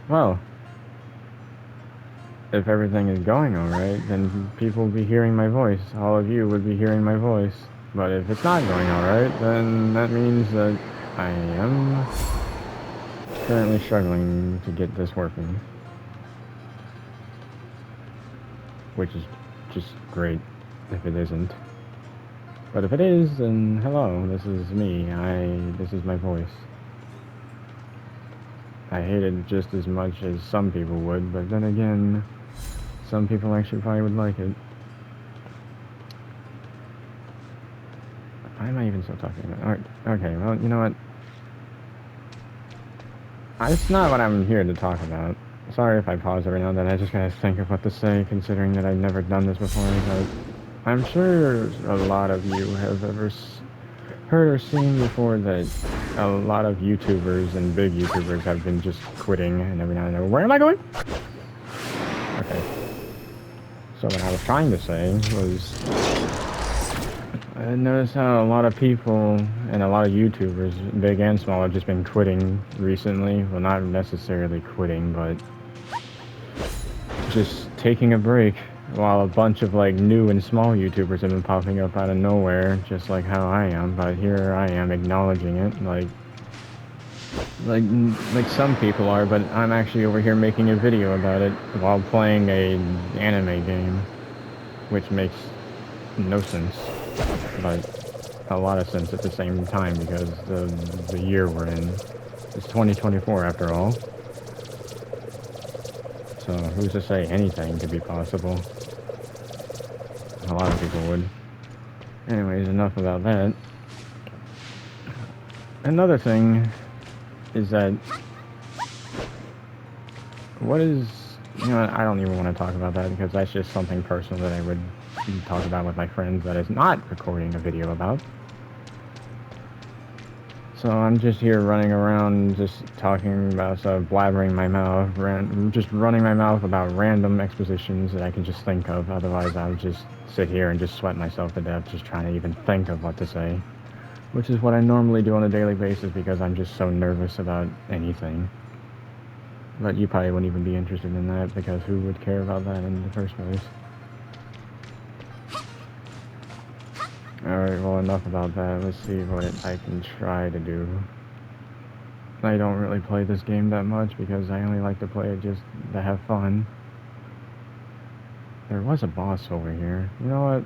Well, if everything is going alright, then people will be hearing my voice. All of you would be hearing my voice. But if it's not going alright, then that means that I am currently struggling to get this working. Which is just great if it isn't. But if it is, then hello, this is me. This is my voice. I hate it just as much as some people would, but then again, some people actually probably would like it. Why am I even still talking about it? Okay, well, you know what? It's not what I'm here to talk about. Sorry if I pause every now and then, I just gotta think of what to say, considering that I've never done this before, but I'm sure a lot of you have ever heard or seen before that a lot of YouTubers and big YouTubers have been just quitting, and every now and then, where am I going? Okay. So what I was trying to say was, I noticed how a lot of people and a lot of YouTubers, big and small, have just been quitting recently. Well, not necessarily quitting, but just taking a break, while a bunch of like new and small YouTubers have been popping up out of nowhere, just like how I am. But here I am acknowledging it, like some people are, but I'm actually over here making a video about it while playing a anime game, which makes no sense, but a lot of sense at the same time because the year we're in. It's 2024 after all. So who's to say anything could be possible? A lot of people would. Anyways, enough about that. Another thing is that what is, you know, I don't even want to talk about that because that's just something personal that I would talk about with my friends that is not recording a video about. So I'm just here running around, just talking about stuff, blabbering my mouth, just running my mouth about random expositions that I can just think of. Otherwise, I would just sit here and just sweat myself to death, just trying to even think of what to say. Which is what I normally do on a daily basis because I'm just so nervous about anything. But you probably wouldn't even be interested in that because who would care about that in the first place? Alright, well, enough about that. Let's see what I can try to do. I don't really play this game that much because I only like to play it just to have fun. There was a boss over here. You know what?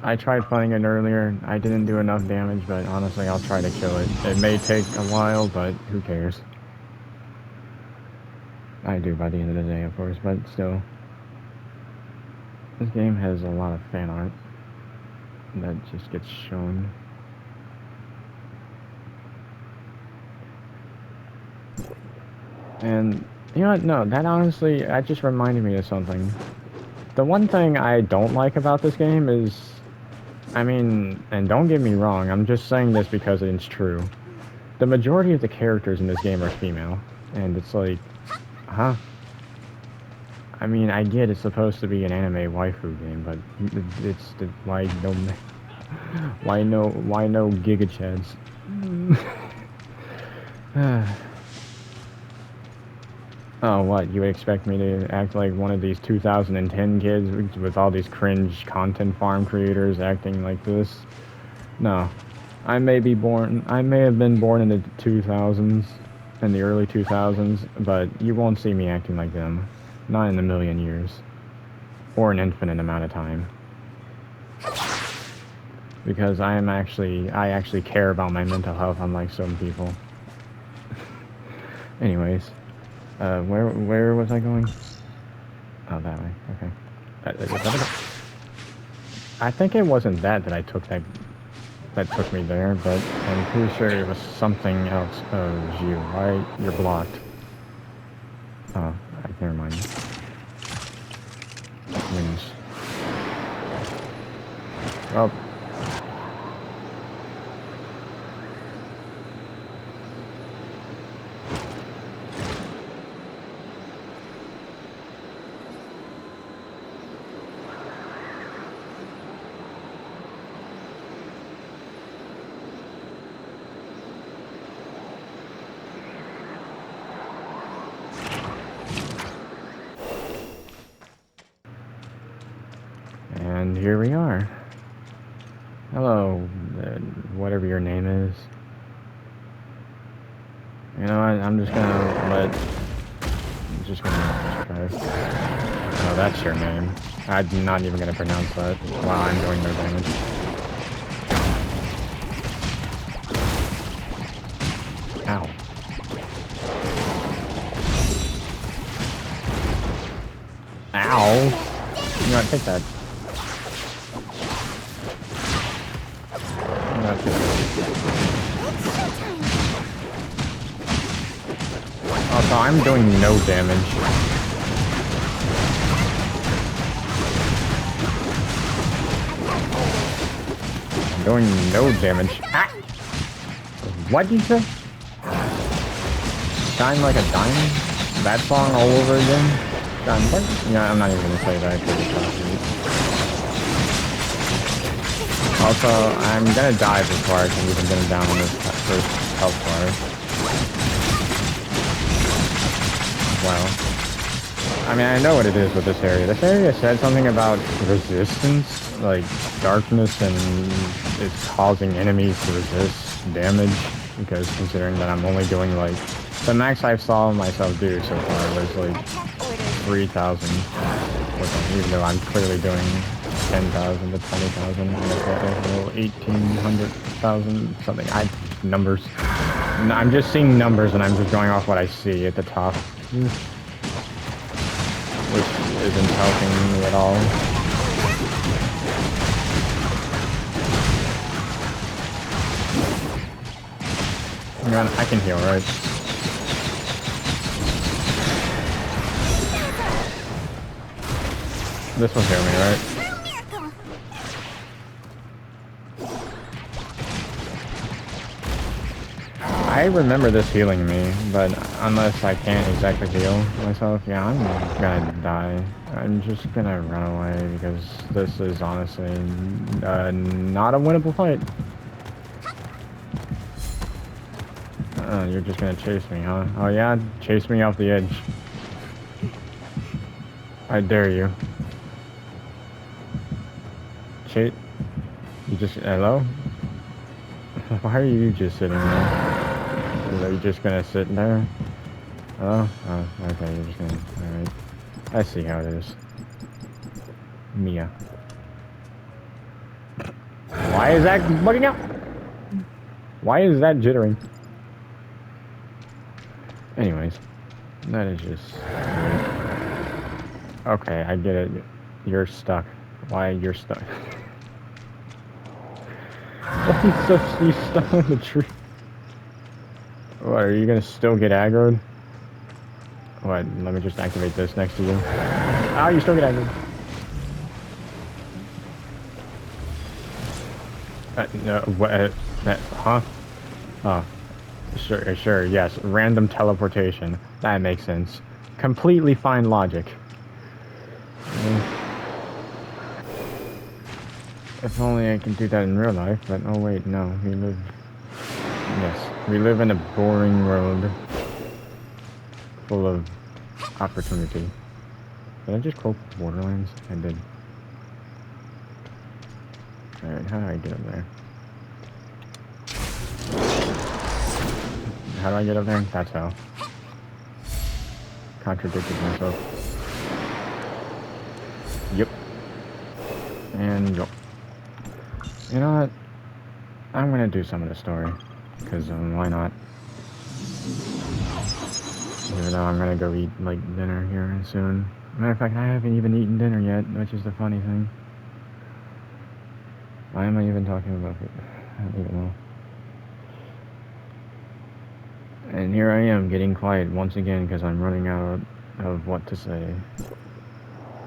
I tried fighting it earlier. I didn't do enough damage, but honestly, I'll try to kill it. It may take a while, but who cares? I do by the end of the day, of course, but still. This game has a lot of fan art that just gets shown. And, you know what? No, that honestly, that just reminded me of something. The one thing I don't like about this game is, I mean, and don't get me wrong, I'm just saying this because it's true. The majority of the characters in this game are female, and it's like, huh? I mean, I get it's supposed to be an anime waifu game, but it's why no Giga Chads? Oh, what? You would expect me to act like one of these 2010 kids with all these cringe content farm creators acting like this? No. I may have been born in the 2000s, in the early 2000s, but you won't see me acting like them. Not in a million years. Or an infinite amount of time. Because I actually care about my mental health unlike some people. Anyways. Where was I going? Oh, that way. Okay. I think it wasn't that I took that took me there, but I'm pretty sure it was something else. Oh, it was you, right? You're blocked. Oh, never mind. Wings. Well. here we are. Hello, whatever your name is. You know what? I'm just gonna let. I'm just gonna try. Oh, that's your name. I'm not even gonna pronounce that while I'm doing no damage. Ow. Ow! You know what? Take that. Also, I'm doing no damage. I'm doing no damage. Ah! What did you say? Shine like a diamond? That song all over again? Shine like... Yeah, I'm not even gonna say that because it's not. Also, I'm gonna die before I can even get down on this first health bar. Well, I mean, I know what it is with this area. This area said something about resistance, like darkness, and it's causing enemies to resist damage, because considering that I'm only doing like, the max I saw myself do so far was like 3,000, even though I'm clearly doing 10,000 to 20,000, 1,800,000, something. Numbers. I'm just seeing numbers and I'm just going off what I see at the top. Which isn't helping me at all. I can heal, right? This will heal me, right? I remember this healing me, but unless I can't exactly heal myself, yeah, I'm gonna die. I'm just gonna run away because this is honestly not a winnable fight. You're just gonna chase me, huh? Oh yeah? Chase me off the edge. I dare you. Chase... You just... Hello? Why are you just sitting there? Are you just gonna sit there? Oh? Oh, okay, you're just gonna... Alright. I see how it is. Mia. Why is that bugging out? Why is that jittering? Anyways. That is just... Okay, I get it. You're stuck. Why you're stuck? He's stuck on the tree. What, are you gonna still get aggroed? What, let me just activate this next to you. Ah, you still get aggroed. No, what, huh? Oh. Sure, yes. Random teleportation. That makes sense. Completely fine logic. If only I can do that in real life, but oh wait, no. We live... Yes. We live in a boring world. Full of opportunity. Did I just quote Borderlands? I did. Alright, how do I get up there? How do I get up there? That's how. Contradicted myself. Yep. And yup. You know what? I'm gonna do some of the story. Because, why not? Even though I'm gonna go eat, like, dinner here soon. Matter of fact, I haven't even eaten dinner yet, which is the funny thing. Why am I even talking about it? I don't even know. And here I am, getting quiet once again, because I'm running out of what to say.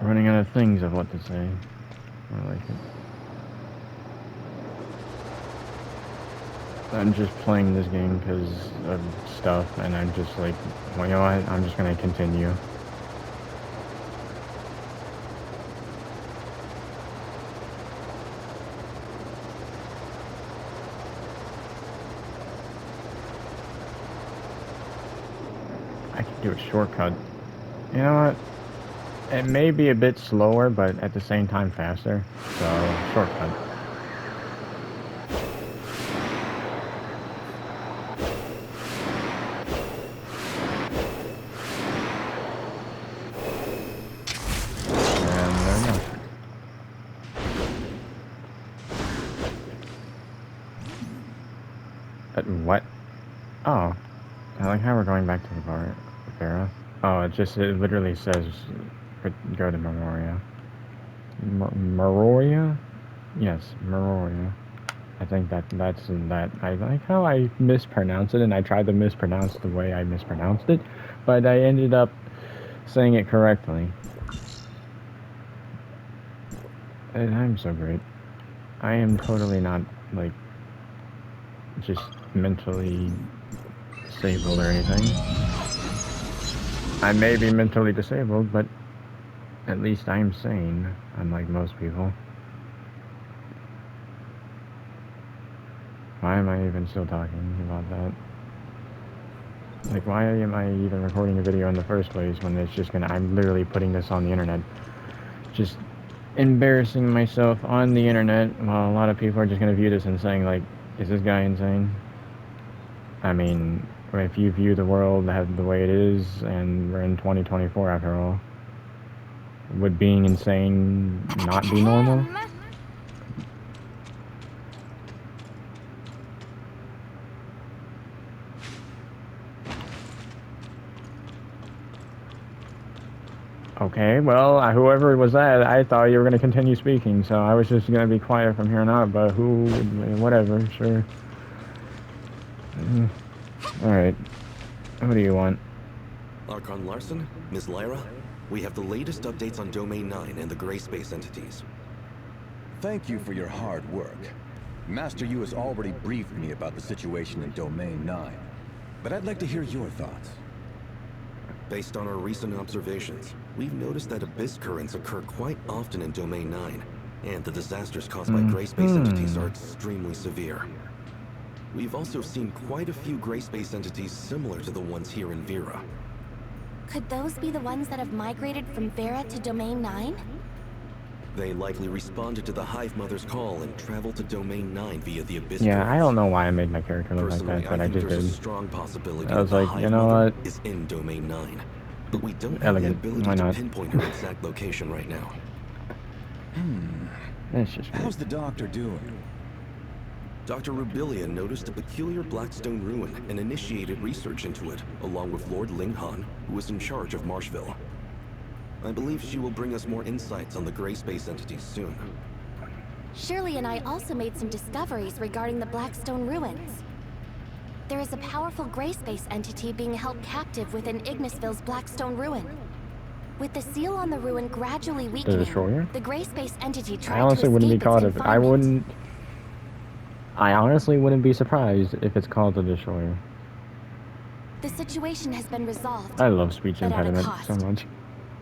Running out of things of what to say. I like it. I'm just playing this game because of stuff, and I'm just like, well, you know what? I'm just gonna continue. I can do a shortcut. You know what? It may be a bit slower, but at the same time faster. So, shortcut. And there we go. But what? Oh. I like how we're going back to the bar, Vera. Oh, it literally says go to Memoria. Meroria? Yes, Meroria. I think that's that. I like how I mispronounced it, and I tried to mispronounce the way I mispronounced it, but I ended up saying it correctly. And I'm so great. I am totally not, like, just mentally disabled or anything. I may be mentally disabled, but at least I'm sane, unlike most people. Why am I even still talking about that? Like, why am I even recording a video in the first place when it's just I'm literally putting this on the internet. Just embarrassing myself on the internet while a lot of people are just gonna view this and saying, like, is this guy insane? I mean, if you view the world the way it is, and we're in 2024 after all, would being insane not be normal? Okay, well, whoever was that, I thought you were going to continue speaking, so I was just going to be quiet from here on out, but whatever, sure. Alright. What do you want? Archon Larson, Ms. Lyra, we have the latest updates on Domain 9 and the Gray Space entities. Thank you for your hard work. Master Yu has already briefed me about the situation in Domain 9, but I'd like to hear your thoughts. Based on our recent observations, we've noticed that abyss currents occur quite often in Domain 9, and the disasters caused by Gray Space entities are extremely severe. We've also seen quite a few Gray Space entities similar to the ones here in Vera. Could those be the ones that have migrated from Vera to Domain 9? They likely responded to the Hive Mother's call and traveled to Domain 9 via the abyss. Yeah, I don't know why I made my character look like that, but I just there's did. A strong possibility I was like, Hive you know Mother what? is in Domain 9, but we don't Elegant. have the ability Why to not? pinpoint her exact location right now. That's just How's the doctor doing? Dr. Rubilia noticed a peculiar Blackstone ruin and initiated research into it, along with Lord Linghan, who is in charge of Marshville. I believe she will bring us more insights on the Gray Space entities soon. Shirley and I also made some discoveries regarding the Blackstone ruins. There is a powerful Gray Space entity being held captive within Ignisville's Blackstone ruin. With the seal on the ruin gradually weakening, the Gray Space entity tried I honestly to wouldn't be escape called its it. confinement. I honestly wouldn't be surprised if it's called the Destroyer. The situation has been resolved. I love speech but at a impediment cost. so much.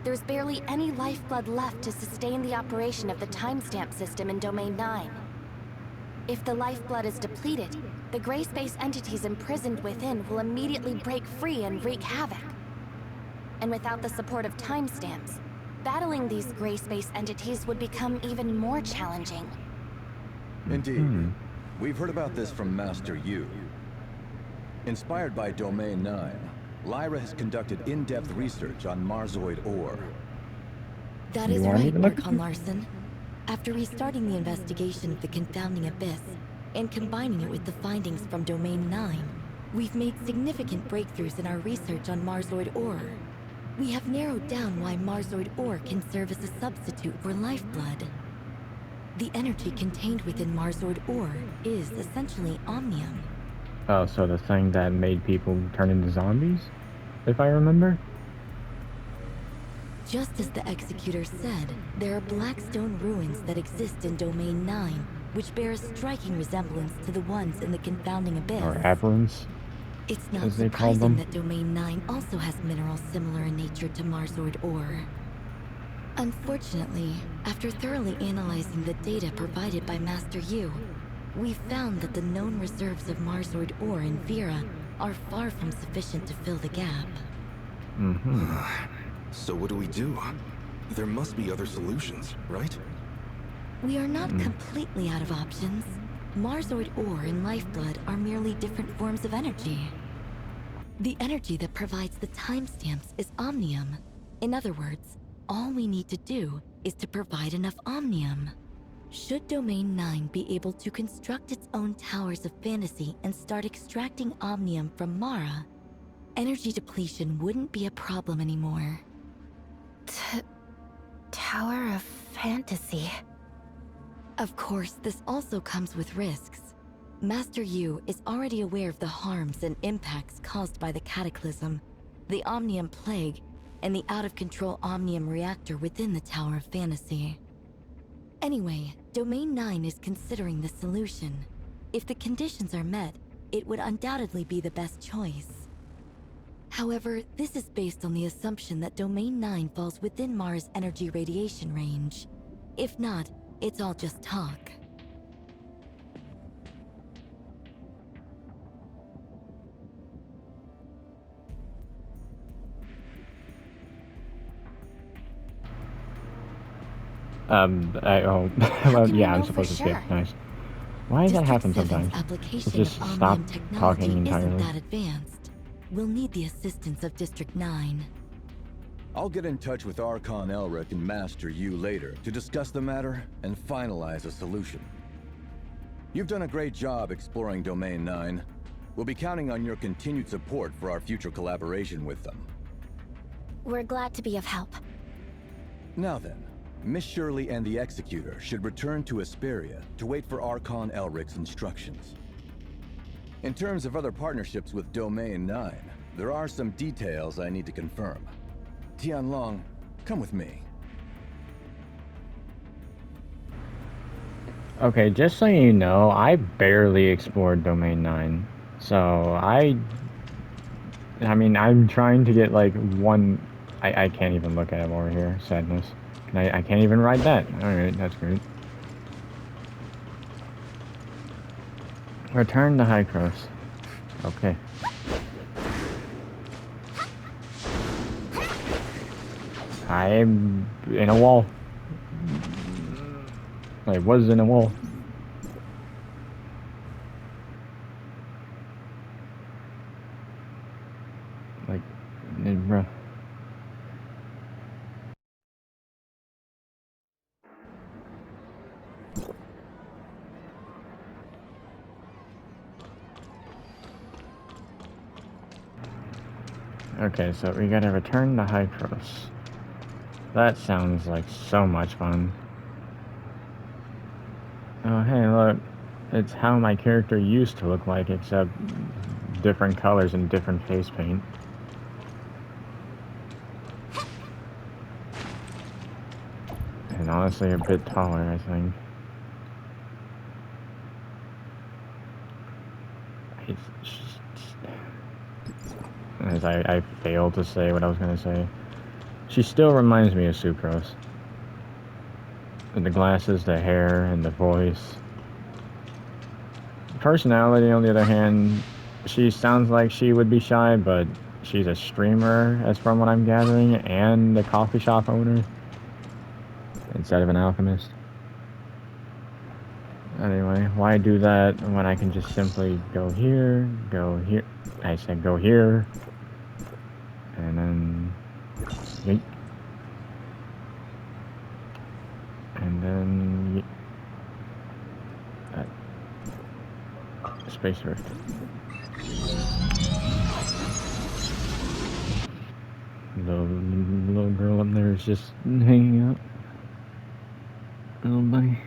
There's barely any lifeblood left to sustain the operation of the timestamp system in Domain 9. If the lifeblood is depleted, the Gray Space entities imprisoned within will immediately break free and wreak havoc. And without the support of timestamps, battling these Gray Space entities would become even more challenging. Indeed. We've heard about this from Master Yu. Inspired by Domain 9, Lyra has conducted in-depth research on Marzoid ore. That is right, Archon Larson. After restarting the investigation of the confounding abyss and combining it with the findings from Domain 9, we've made significant breakthroughs in our research on Marzoid ore. We have narrowed down why Marzoid ore can serve as a substitute for lifeblood. The energy contained within Marzoid ore is essentially omnium. Oh, so the thing that made people turn into zombies? If I remember? Just as the Executor said, there are Blackstone ruins that exist in Domain 9, which bear a striking resemblance to the ones in the confounding abyss. Or aberrants? It's not as they call them. surprising that Domain 9 also has minerals similar in nature to Marzoid ore. Unfortunately, after thoroughly analyzing the data provided by Master Yu, we found that the known reserves of Marzoid ore in Vera are far from sufficient to fill the gap. So what do? There must be other solutions, right? We are not completely out of options. Marsoid ore and lifeblood are merely different forms of energy. The energy that provides the timestamps is omnium. In other words, all we need to do is to provide enough omnium. Should Domain 9 be able to construct its own towers of fantasy and start extracting omnium from Mara, energy depletion wouldn't be a problem anymore. Tower of Fantasy. Of course, this also comes with risks. Master Yu is already aware of the harms and impacts caused by the Cataclysm, the Omnium Plague, and the out-of-control Omnium Reactor within the Tower of Fantasy. Anyway, Domain 9 is considering the solution. If the conditions are met, it would undoubtedly be the best choice. However, this is based on the assumption that Domain 9 falls within Mara's energy radiation range. If not, it's all just talk. Well, yeah, I'm supposed to skip. Nice. Why does that happen sometimes? Application Just of stop Omnium technology talking isn't entirely. that advanced. We'll need the assistance of District 9. I'll get in touch with Archon Elric and Master Yu later to discuss the matter and finalize a solution. You've done a great job exploring Domain 9. We'll be counting on your continued support for our future collaboration with them. We're glad to be of help. Now then, Miss Shirley and the Executor should return to Asperia to wait for Archon Elric's instructions. In terms of other partnerships with Domain 9, there are some details I need to confirm. Tianlong, come with me. Okay, just so you know, I barely explored Domain 9. So, I mean, I'm trying to get, like, one... I can't even look at it over here. Sadness. I can't even write that. Alright, that's great. Return to Hycros. Okay. I'm in a wall. I was in a wall. Like, bruh. Okay, so we gotta return to Hycros. That sounds like so much fun. Oh, hey, look. It's how my character used to look like, except different colors and different face paint. And honestly, a bit taller, I think. As I failed to say what I was gonna say. She still reminds me of Sucrose. And the glasses, the hair, and the voice. Personality, on the other hand, she sounds like she would be shy, but she's a streamer, as from what I'm gathering, and a coffee shop owner, instead of an alchemist. Anyway, why do that when I can just simply go here, go here? I said go here, and then... yeet. And then... Space Rift. The little girl up there is just hanging out. Little buddy.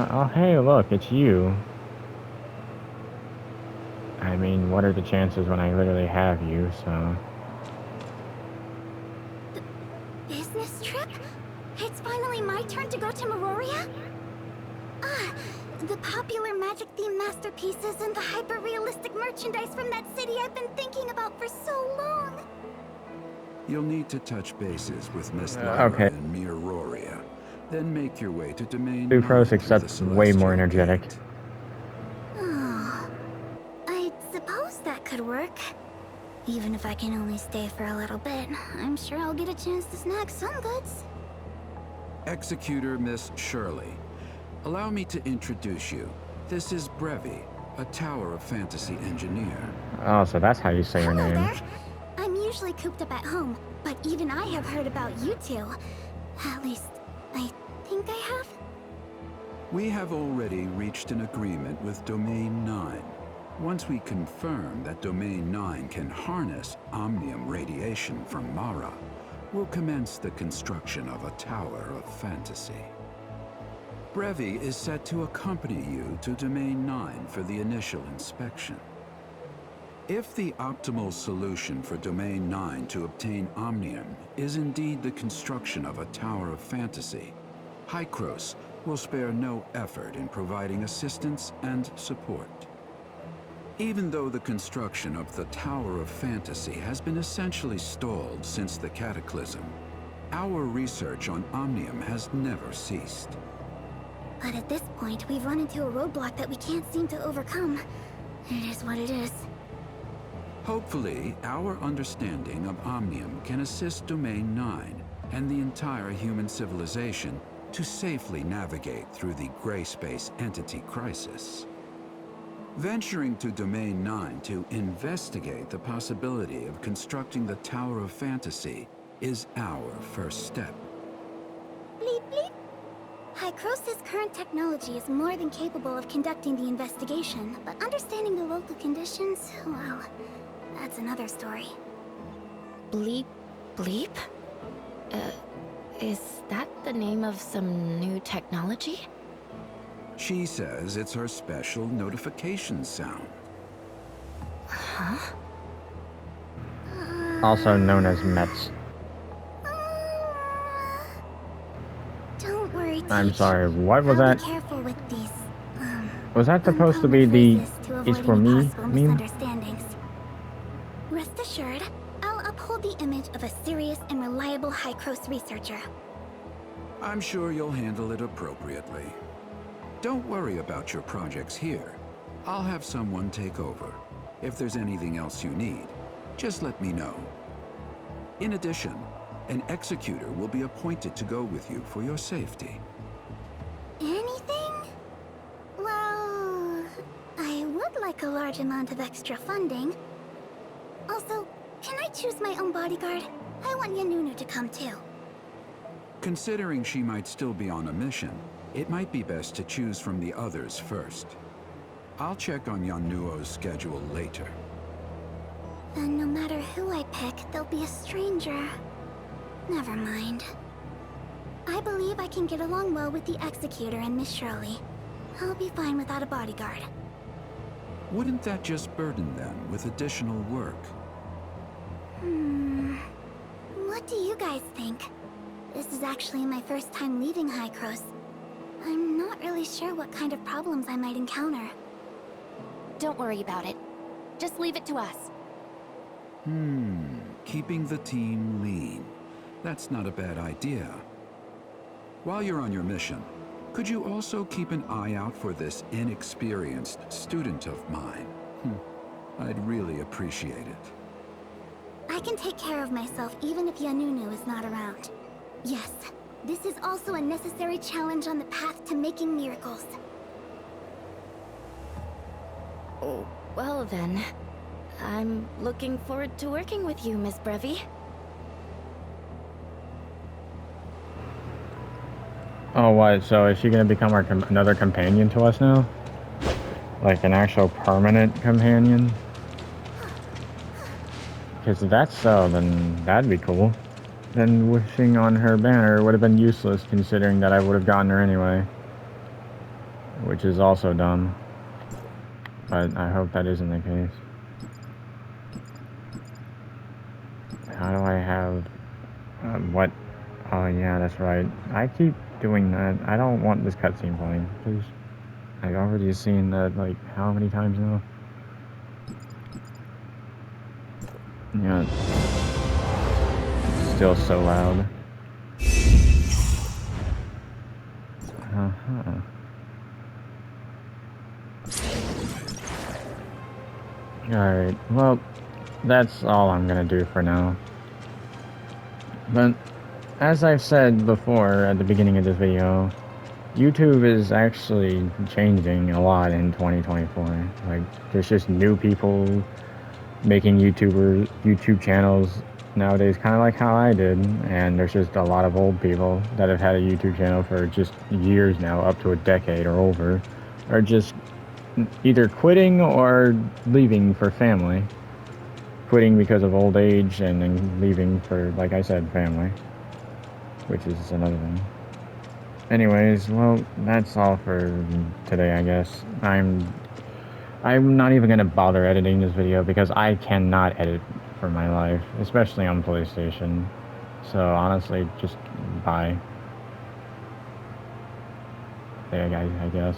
Oh, hey, look, it's you. I mean, what are the chances when I literally have you, so... Business trip? It's finally my turn to go to Meroria? Ah, the popular magic-themed masterpieces and the hyper-realistic merchandise from that city I've been thinking about for so long. You'll need to touch bases with Miss Lyra okay. in Meroria. Then make your way to Domain Sucrose, 9 except through the way more Celestial energetic. Gate. Oh, I suppose that could work. Even if I can only stay for a little bit, I'm sure I'll get a chance to snag some goods. Executor Miss Shirley. Allow me to introduce you. This is Brevi, a Tower of Fantasy engineer. Oh, so that's how you say your Hello name. there. I'm usually cooped up at home, but even I have heard about you two. At least, I think I have. We have already reached an agreement with Domain 9. Once we confirm that Domain 9 can harness Omnium radiation from Mara, we'll commence the construction of a Tower of Fantasy. Brevi is set to accompany you to Domain 9 for the initial inspection. If the optimal solution for Domain 9 to obtain Omnium is indeed the construction of a Tower of Fantasy, Hykros will spare no effort in providing assistance and support. Even though the construction of the Tower of Fantasy has been essentially stalled since the Cataclysm, our research on Omnium has never ceased. But at this point, we've run into a roadblock that we can't seem to overcome. It is what it is. Hopefully, our understanding of Omnium can assist Domain 9 and the entire human civilization to safely navigate through the gray space entity crisis. Venturing to Domain 9 to investigate the possibility of constructing the Tower of Fantasy is our first step. Bleep bleep. Hykros' current technology is more than capable of conducting the investigation, but understanding the local conditions, well, that's another story. Bleep, bleep? Is that the name of some new technology? She says it's her special notification sound. Huh? Also known as Mets. Don't worry, I'm Teach. sorry, what was I'll that? Be careful with these. Was that supposed to be uncommon the phrases to "It's avoid for any me" possible meme? misunderstandings. Rest assured, I'll uphold the image of a serious and reliable Hykros researcher. I'm sure you'll handle it appropriately. Don't worry about your projects here. I'll have someone take over. If there's anything else you need, just let me know. In addition, an executor will be appointed to go with you for your safety. Anything? Well, I would like a large amount of extra funding. Also, can I choose my own bodyguard? I want Yanunu to come too. Considering she might still be on a mission, it might be best to choose from the others first. I'll check on Yanuo's schedule later. Then no matter who I pick, they'll be a stranger. Never mind. I believe I can get along well with the Executor and Miss Shirley. I'll be fine without a bodyguard. Wouldn't that just burden them with additional work? What do you guys think? This is actually my first time leaving Hykros. I'm not really sure what kind of problems I might encounter. Don't worry about it. Just leave it to us. Keeping the team lean. That's not a bad idea. While you're on your mission, could you also keep an eye out for this inexperienced student of mine? I'd really appreciate it. I can take care of myself even if Yanunu is not around. Yes, this is also a necessary challenge on the path to making miracles. Oh, well then. I'm looking forward to working with you, Miss Brevi. Oh, what? So is she gonna become our another companion to us now? Like an actual permanent companion? Because if that's so, then that'd be cool. Then wishing on her banner would have been useless, considering that I would have gotten her anyway. Which is also dumb. But I hope that isn't the case. How do I have... what? Oh yeah, that's right. I keep doing that. I don't want this cutscene playing, please. I've already seen that, like, how many times now? Yeah. It's still so loud. Uh-huh. Alright, well, that's all I'm gonna do for now. But, as I've said before at the beginning of this video, YouTube is actually changing a lot in 2024. Like, there's just new people making YouTube channels nowadays, kind of like how I did, and there's just a lot of old people that have had a YouTube channel for just years now, up to a decade or over, are just either quitting or leaving for family. Quitting because of old age, and then leaving for, like I said, family, which is another thing. Anyways, well, that's all for today, I guess. I'm not even gonna bother editing this video because I cannot edit for my life, especially on PlayStation. So honestly, just bye. There, guys, I guess.